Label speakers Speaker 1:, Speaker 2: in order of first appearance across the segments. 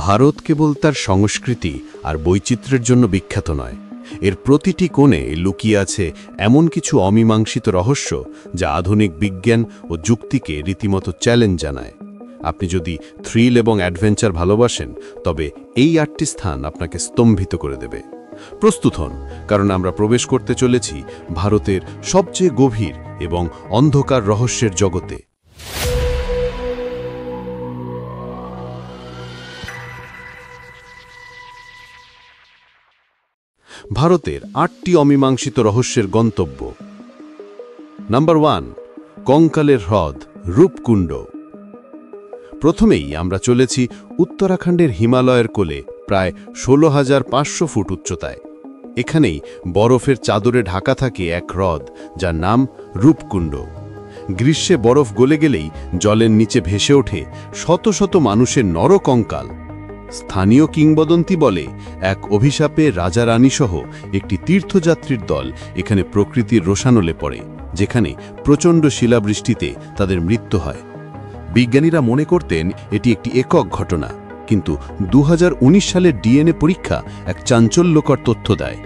Speaker 1: ভারত কেবল তার সংস্কৃতি আর বৈচিত্র্যের জন্য বিখ্যাত নয়, এর প্রতিটি কোণে লুকিয়ে আছে এমন কিছু অমীমাংসিত রহস্য যা আধুনিক বিজ্ঞান ও যুক্তিকে রীতিমতো চ্যালেঞ্জ জানায়। আপনি যদি থ্রিল এবং অ্যাডভেঞ্চার ভালোবাসেন, তবে এই 8টি স্থান আপনাকে স্তম্ভিত করে দেবে। প্রস্তুত হন, কারণ আমরা প্রবেশ করতে চলেছি ভারতের সবচেয়ে গভীর এবং অন্ধকার রহস্যের জগতে। ভারতের 8টি অমীমাংসিত রহস্যের গন্তব্য। নাম্বার 1, কঙ্কালের হ্রদ রূপকুণ্ড। প্রথমেই আমরা চলেছি উত্তরাখণ্ডের হিমালয়ের কোলে, প্রায় 16,500 ফুট উচ্চতায়। এখানেই বরফের চাদরে ঢাকা থাকে এক হ্রদ, যার নাম রূপকুণ্ড। গ্রীষ্মে বরফ গলে গেলেই জলের নিচে ভেসে ওঠে শত শত মানুষের নরকঙ্কাল। স্থানীয় কিংবদন্তি বলে, এক অভিশাপে রাজা রানীসহ একটি তীর্থযাত্রীর দল এখানে প্রকৃতির রোষানলে পড়ে, যেখানে প্রচণ্ড শিলাবৃষ্টিতে তাদের মৃত্যু হয়। বিজ্ঞানীরা মনে করতেন এটি একটি একক ঘটনা, কিন্তু 2019 সালের ডিএনএ পরীক্ষা এক চাঞ্চল্যকর তথ্য দেয়।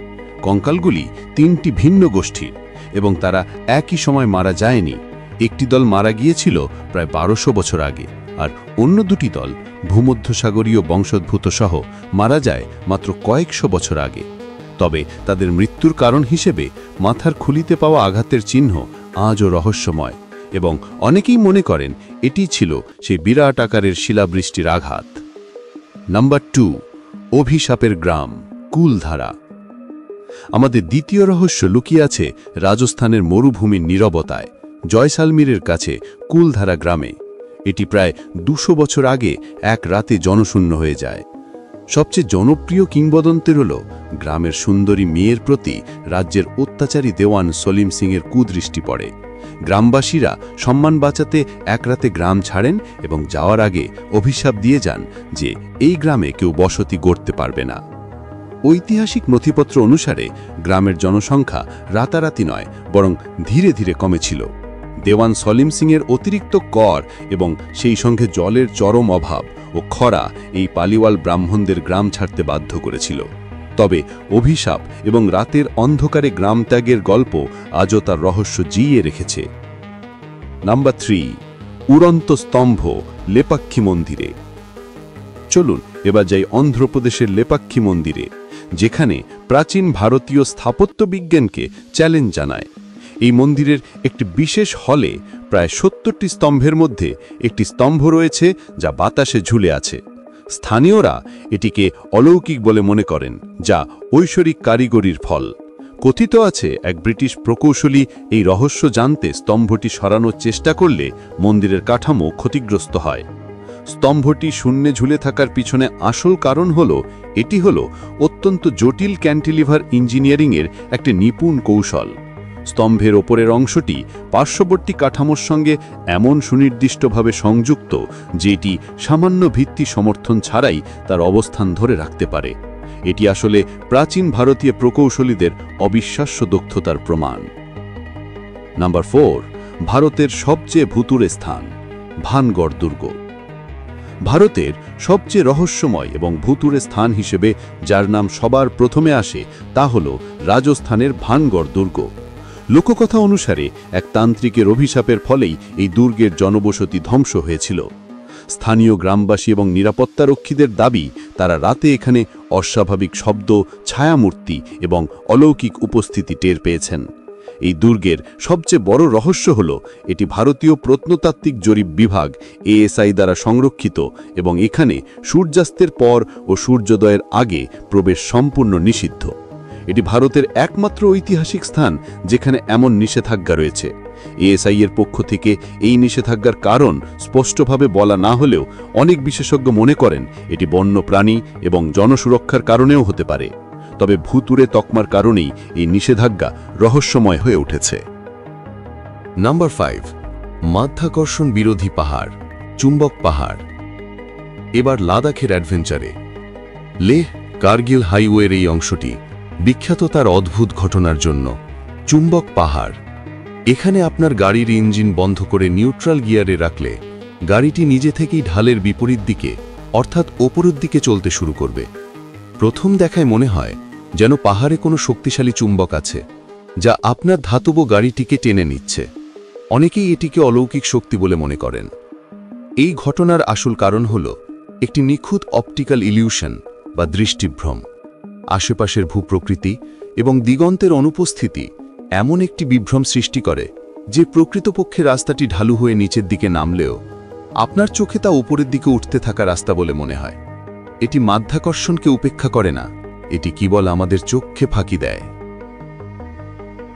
Speaker 1: কঙ্কালগুলি 3টি ভিন্ন গোষ্ঠীর এবং তারা একই সময় মারা যায়নি। একটি দল মারা গিয়েছিল প্রায় 1200 বছর আগে, আর অন্য দুটি দল ভূমধ্যসাগরীয় বংশোদ্ভূত সহ মারা যায় মাত্র কয়েকশো বছর আগে। তবে তাদের মৃত্যুর কারণ হিসেবে মাথার খুলিতে পাওয়া আঘাতের চিহ্ন আজও রহস্যময়, এবং অনেকেই মনে করেন এটি ছিল সেই বিরাট আকারের শিলাবৃষ্টির আঘাত। নাম্বার 2, অভিশাপের গ্রাম কুলধারা। আমাদের দ্বিতীয় রহস্য লুকিয়ে আছে রাজস্থানের মরুভূমির নীরবতায়, জয়সালমীরের কাছে কুলধারা গ্রামে। এটি প্রায় 200 বছর আগে এক রাতে জনশূন্য হয়ে যায়। সবচেয়ে জনপ্রিয় কিংবদন্তি হল গ্রামের সুন্দরী মেয়ের প্রতি রাজ্যের অত্যাচারী দেওয়ান সলিম সিংয়ের কুদৃষ্টি পড়ে। গ্রামবাসীরা সম্মান বাঁচাতে এক রাতে গ্রাম ছাড়েন এবং যাওয়ার আগে অভিশাপ দিয়ে যান যে এই গ্রামে কেউ বসতি গড়তে পারবে না। ঐতিহাসিক নথিপত্র অনুসারে গ্রামের জনসংখ্যা রাতারাতি নয়, বরং ধীরে ধীরে কমেছিল। দেওয়ান সলিম সিংয়ের অতিরিক্ত কর এবং সেই সঙ্গে জলের চরম অভাব ও খরা এই পালিওয়াল ব্রাহ্মণদের গ্রাম ছাড়তে বাধ্য করেছিল। তবে অভিশাপ এবং রাতের অন্ধকারে গ্রাম ত্যাগের গল্প আজও তার রহস্য জিইয়ে রেখেছে। নাম্বার 3, উড়ন্ত স্তম্ভ লেপাক্ষী মন্দিরে। চলুন এবার যাই অন্ধ্রপ্রদেশের লেপাক্ষী মন্দিরে, যেখানে প্রাচীন ভারতীয় স্থাপত্য বিজ্ঞানকে চ্যালেঞ্জ জানায়। এই মন্দিরের একটি বিশেষ হলে প্রায় 70টি স্তম্ভের মধ্যে একটি স্তম্ভ রয়েছে যা বাতাসে ঝুলে আছে। স্থানীয়রা এটিকে অলৌকিক বলে মনে করেন, যা ঐশ্বরিক কারিগরির ফল। কথিত আছে এক ব্রিটিশ প্রকৌশলী এই রহস্য জানতে স্তম্ভটি সরানোর চেষ্টা করলে মন্দিরের কাঠামো ক্ষতিগ্রস্ত হয়। স্তম্ভটি শূন্যে ঝুলে থাকার পিছনে আসল কারণ হল এটি হল অত্যন্ত জটিল ক্যান্টিলিভার ইঞ্জিনিয়ারিংয়ের একটি নিপুণ কৌশল। স্তম্ভের ওপরের অংশটি পার্শ্ববর্তী কাঠামোর সঙ্গে এমন সুনির্দিষ্টভাবে সংযুক্ত যে এটি সামান্য ভিত্তি সমর্থন ছাড়াই তার অবস্থান ধরে রাখতে পারে। এটি আসলে প্রাচীন ভারতীয় প্রকৌশলীদের অবিশ্বাস্য দক্ষতার প্রমাণ। নাম্বার 4, ভারতের সবচেয়ে ভুতুড়ে স্থান ভানগড় দুর্গ। ভারতের সবচেয়ে রহস্যময় এবং ভুতুড়ে স্থান হিসেবে যার নাম সবার প্রথমে আসে তা হল রাজস্থানের ভানগড় দুর্গ। লোককথা অনুসারে এক তান্ত্রিকের অভিশাপের ফলেই এই দুর্গের জনবসতি ধ্বংস হয়েছিল। স্থানীয় গ্রামবাসী এবং নিরাপত্তারক্ষীদের দাবি, তারা রাতে এখানে অস্বাভাবিক শব্দ, ছায়ামূর্তি এবং অলৌকিক উপস্থিতি টের পেয়েছেন। এই দুর্গের সবচেয়ে বড় রহস্য হল এটি ভারতীয় প্রত্নতাত্ত্বিক জরিপ বিভাগ ASI দ্বারা সংরক্ষিত, এবং এখানে সূর্যাস্তের পর ও সূর্যোদয়ের আগে প্রবেশ সম্পূর্ণ নিষিদ্ধ। এটি ভারতের একমাত্র ঐতিহাসিক স্থান যেখানে এমন নিষেধাজ্ঞা রয়েছে। ASI এর পক্ষ থেকে এই নিষেধাজ্ঞার কারণ স্পষ্টভাবে বলা না হলেও অনেক বিশেষজ্ঞ মনে করেন এটি বন্যপ্রাণী এবং জনসুরক্ষার কারণেও হতে পারে। তবে ভুতুড়ে তকমার কারণেই এই নিষেধাজ্ঞা রহস্যময় হয়ে উঠেছে। নাম্বার 5, মাধ্যাকর্ষণ বিরোধী পাহাড় চুম্বক পাহাড়। এবার লাদাখের অ্যাডভেঞ্চারে। লেহ কার্গিল হাইওয়ের এই অংশটি বিখ্যাত তার অদ্ভুত ঘটনার জন্য। চুম্বক পাহাড়, এখানে আপনার গাড়ির ইঞ্জিন বন্ধ করে নিউট্রাল গিয়ারে রাখলে গাড়িটি নিজে থেকেই ঢালের বিপরীত দিকে
Speaker 2: অর্থাৎ ওপরের দিকে চলতে শুরু করবে। প্রথম দেখায় মনে হয় যেন পাহাড়ে কোনো শক্তিশালী চুম্বক আছে, যা আপনার ধাতব গাড়িটিকে টেনে নিচ্ছে। অনেকেই এটিকে অলৌকিক শক্তি বলে মনে করেন। এই ঘটনার আসল কারণ হল একটি নিখুঁত অপটিক্যাল ইলিউশন বা দৃষ্টিভ্রম। আশেপাশের ভূপ্রকৃতি এবং দিগন্তের অনুপস্থিতি এমন একটি বিভ্রম সৃষ্টি করে যে প্রকৃতপক্ষে রাস্তাটি ঢালু হয়ে নিচের দিকে নামলেও আপনার চোখে তা উপরের দিকে উঠতে থাকা রাস্তা বলে মনে হয়। এটি মাধ্যাকর্ষণকে উপেক্ষা করে না, এটি কেবল আমাদের চোখকে ফাঁকি দেয়।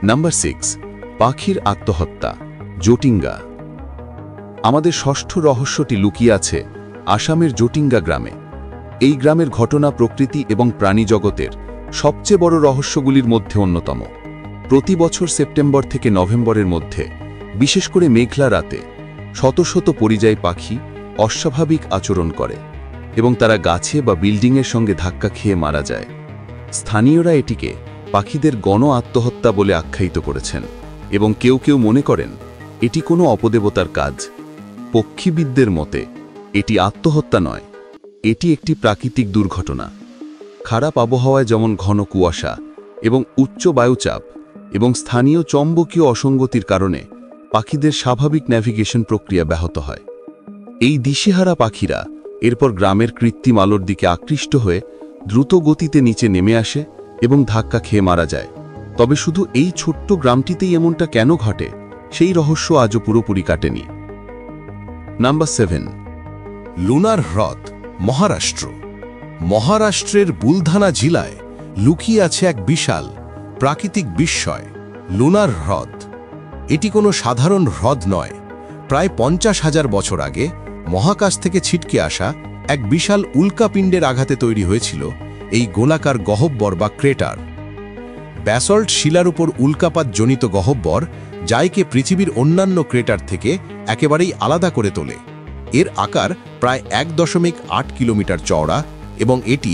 Speaker 2: নাম্বার 6, পাখির আত্মহত্যা, জটিঙ্গা। আমাদের ষষ্ঠ রহস্যটি লুকিয়ে আছে আসামের জটিঙ্গা গ্রামে। এই গ্রামের ঘটনা প্রকৃতি এবং প্রাণী জগতের সবচেয়ে বড় রহস্যগুলির মধ্যে অন্যতম। প্রতি বছর সেপ্টেম্বর থেকে নভেম্বরের মধ্যে, বিশেষ করে মেঘলা রাতে, শত শত পরিযায়ী পাখি অস্বাভাবিক আচরণ করে এবং তারা গাছে বা বিল্ডিংয়ের সঙ্গে ধাক্কা খেয়ে মারা যায়। স্থানীয়রা এটিকে পাখিদের গণ আত্মহত্যা বলে আখ্যায়িত করেছেন এবং কেউ কেউ মনে করেন এটি কোনো অপদেবতার কাজ। পক্ষীবিদদের মতে এটি আত্মহত্যা নয়, এটি একটি প্রাকৃতিক দুর্ঘটনা। খারাপ আবহাওয়ায় যেমন ঘন কুয়াশা এবং উচ্চ বায়ুচাপ এবং স্থানীয় চৌম্বকীয় অসঙ্গতির কারণে পাখিদের স্বাভাবিক ন্যাভিগেশন প্রক্রিয়া ব্যাহত হয়। এই দিশেহারা পাখিরা এরপর গ্রামের কৃত্রিম আলোর দিকে আকৃষ্ট হয়ে দ্রুত গতিতে নিচে নেমে আসে এবং ধাক্কা খেয়ে মারা যায়। তবে শুধু এই ছোট্ট গ্রামটিতেই এমনটা কেন ঘটে, সেই রহস্য আজও পুরোপুরি কাটেনি। নাম্বার 7,
Speaker 3: লুনার হ্রদ, মহারাষ্ট্র। মহারাষ্ট্রের বুলধানা জেলায় লুকিয়ে আছে এক বিশাল প্রাকৃতিক বিস্ময়, লুনার হ্রদ। এটি কোনো সাধারণ হ্রদ নয়। প্রায় 50,000 বছর আগে মহাকাশ থেকে ছিটকে আসা এক বিশাল উল্কাপিণ্ডের আঘাতে তৈরি হয়েছিল এই গোলাকার গহ্বর বা ক্রেটার। ব্যাসল্ট শিলার উপর উল্কাপাতজনিত গহ্বর যাইকে পৃথিবীর অন্যান্য ক্রেটার থেকে একেবারেই আলাদা করে তোলে। এর আকার প্রায় 1.8 কিলোমিটার চওড়া এবং এটি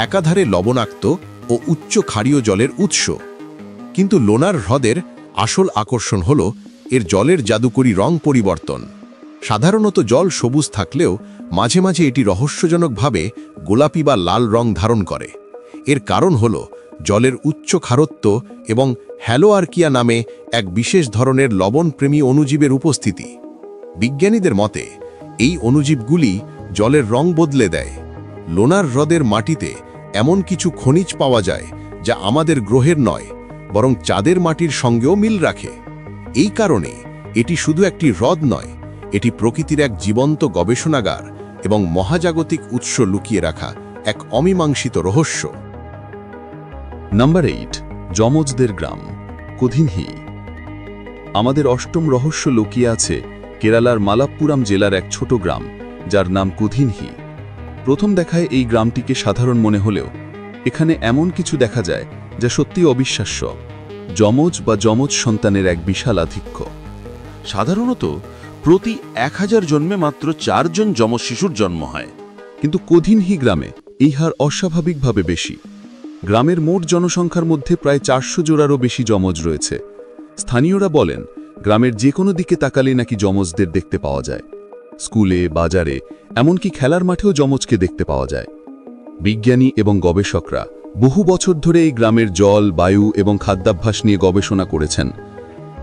Speaker 3: একাধারে লবণাক্ত ও উচ্চ ক্ষারীয় জলের উৎস। কিন্তু লোনার হ্রদের আসল আকর্ষণ হল এর জলের জাদুকরী রং পরিবর্তন। সাধারণত জল সবুজ থাকলেও মাঝে মাঝে এটি রহস্যজনকভাবে গোলাপি বা লাল রং ধারণ করে। এর কারণ হল জলের উচ্চ খারত্ব এবং হ্যালোআর্কিয়া নামে এক বিশেষ ধরনের লবণপ্রেমী অণুজীবের উপস্থিতি। বিজ্ঞানীদের মতে এই অণুজীবগুলি জলের রং বদলে দেয়। লোনার হ্রদের মাটিতে এমন কিছু খনিজ পাওয়া যায় যা আমাদের গ্রহের নয়, বরং চাঁদের মাটির সঙ্গেও মিল রাখে। এই কারণে এটি শুধু একটি হ্রদ নয়, এটি প্রকৃতির এক জীবন্ত গবেষণাগার এবং মহাজাগতিক উৎস লুকিয়ে রাখা এক অমীমাংসিত রহস্য।
Speaker 2: নাম্বার 8, যমজদের গ্রাম, কুধিনহি। আমাদের অষ্টম রহস্য লুকিয়ে আছে কেরালার মালাপ্পুরাম জেলার এক ছোট গ্রাম যার নাম কুধিনহি। প্রথম দেখায় এই গ্রামটিকে সাধারণ মনে হলেও এখানে এমন কিছু দেখা যায় যা সত্যি অবিশ্বাস্য। যমজ বা যমজ সন্তানের এক বিশাল আধিক্য।
Speaker 4: সাধারণত প্রতি 1000 জন্মে মাত্র 4 জন যমজ শিশুর জন্ম হয়,
Speaker 2: কিন্তু কুধিনহি গ্রামে এই হার অস্বাভাবিকভাবে বেশি। গ্রামের মোট জনসংখ্যার মধ্যে প্রায় 400 জোড়ারও বেশি যমজ রয়েছে। স্থানীয়রা বলেন গ্রামের যে কোনো দিকে তাকালে নাকি যমজদের দেখতে পাওয়া যায়। স্কুলে, বাজারে, এমনকি খেলার মাঠেও যমজকে দেখতে পাওয়া যায়। বিজ্ঞানী এবং গবেষকরা বহু বছর ধরে এই গ্রামের জল, বায়ু এবং খাদ্যাভ্যাস নিয়ে গবেষণা করেছেন,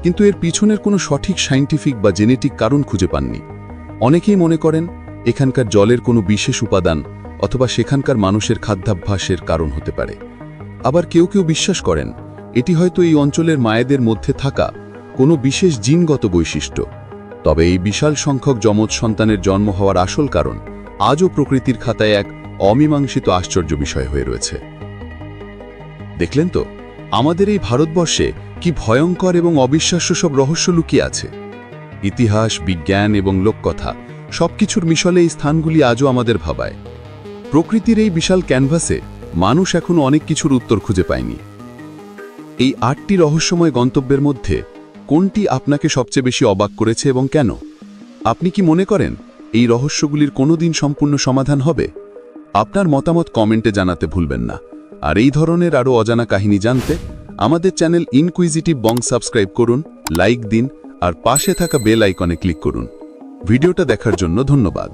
Speaker 2: কিন্তু এর পিছনের কোনো সঠিক সায়েন্টিফিক বা জেনেটিক কারণ খুঁজে পাননি। অনেকেই মনে করেন এখানকার জলের কোনো বিশেষ উপাদান অথবা সেখানকার মানুষের খাদ্যাভ্যাসের কারণ হতে পারে। আবার কেউ কেউ বিশ্বাস করেন এটি হয়তো এই অঞ্চলের মায়েদের মধ্যে থাকা কোনো বিশেষ জিনগত বৈশিষ্ট্য। তবে এই বিশাল সংখ্যক যমজ সন্তানের জন্ম হওয়ার আসল কারণ আজও প্রকৃতির খাতায় এক অমীমাংসিত আশ্চর্য বিষয় হয়ে রয়েছে। দেখলেন তো আমাদের এই ভারতবর্ষে কি ভয়ঙ্কর এবং অবিশ্বাস্য সব রহস্য লুকিয়ে আছে। ইতিহাস, বিজ্ঞান এবং লোককথা সবকিছুর মিশলে এই স্থানগুলি আজও আমাদের ভাবায়। প্রকৃতির এই বিশাল ক্যানভাসে মানুষ এখনো অনেক কিছুর উত্তর খুঁজে পায়নি। এই 8টি রহস্যময় গন্তব্যের মধ্যে কোনটি আপনাকে সবচেয়ে বেশি অবাক করেছে এবং কেন? আপনি কি মনে করেন এই রহস্যগুলির কোনোদিন সম্পূর্ণ সমাধান হবে? আপনার মতামত কমেন্টে জানাতে ভুলবেন না। আর এই ধরনের আরও অজানা কাহিনী জানতে আমাদের চ্যানেল ইনকুইজিটিভ বং সাবস্ক্রাইব করুন, লাইক দিন আর পাশে থাকা বেল আইকনে ক্লিক করুন। ভিডিওটা দেখার জন্য ধন্যবাদ।